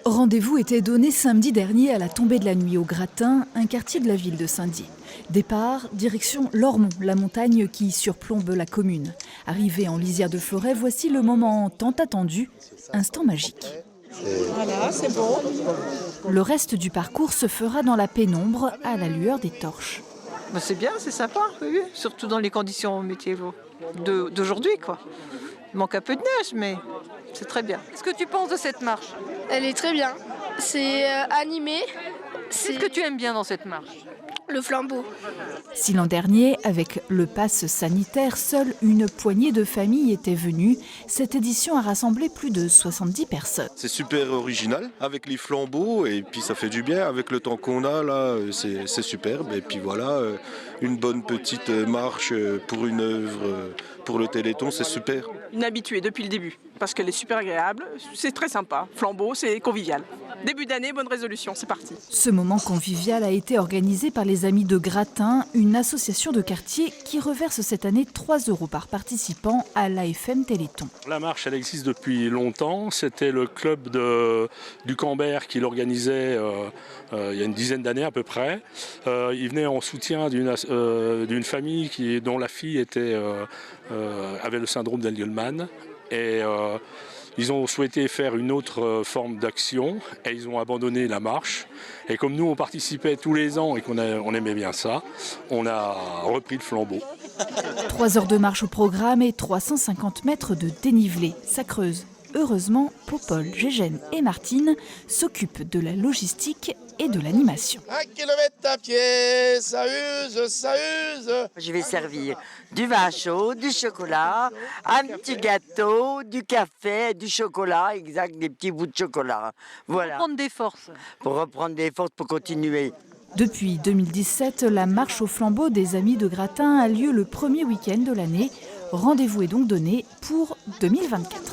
Rendez-vous était donné samedi dernier à la tombée de la nuit au Gratin, un quartier de la ville de Saint-Dié. Départ, direction Lormont, la montagne qui surplombe la commune. Arrivé en lisière de Florey, voici le moment tant attendu, instant magique. Voilà, c'est bon. Le reste du parcours se fera dans la pénombre, à la lueur des torches. C'est bien, c'est sympa, oui. Surtout dans les conditions météo d'aujourd'hui, quoi. Il manque un peu de neige, mais c'est très bien. Qu'est-ce que tu penses de cette marche? Elle est très bien. C'est animé. Qu'est-ce que tu aimes bien dans cette marche? Le flambeau. Si l'an dernier, avec le pass sanitaire, seule une poignée de familles était venue, cette édition a rassemblé plus de 70 personnes. C'est super original avec les flambeaux et puis ça fait du bien avec le temps qu'on a là, c'est superbe. Et puis voilà, une bonne petite marche pour une œuvre, pour le Téléthon, c'est super. Une habituée depuis le début, parce qu'elle est super agréable, c'est très sympa. Flambeau, c'est convivial. Début d'année, bonne résolution, c'est parti. Ce moment convivial a été organisé par les Amis de Gratin, une association de quartier qui reverse cette année 3 € par participant à l'AFM Téléthon. La marche, elle existe depuis longtemps. C'était le club du Cambert qui l'organisait il y a une dizaine d'années à peu près. Il venait en soutien d'une famille dont la fille avait le syndrome d'Engelmann. Et ils ont souhaité faire une autre forme d'action et ils ont abandonné la marche. Et comme nous, on participait tous les ans et on aimait bien ça, on a repris le flambeau. 3 heures de marche au programme et 350 mètres de dénivelé. Ça creuse. Heureusement, Popol, Gégène et Martine s'occupent de la logistique et de l'animation. 1 kilomètre à pied, ça use, ça use. Je vais servir du vin chaud, du chocolat, un petit gâteau, du café, du chocolat, exact, des petits bouts de chocolat. Voilà. Pour reprendre des forces. Pour reprendre des forces, pour continuer. Depuis 2017, la marche au flambeau des Amis de Gratin a lieu le premier week-end de l'année. Rendez-vous est donc donné pour 2024.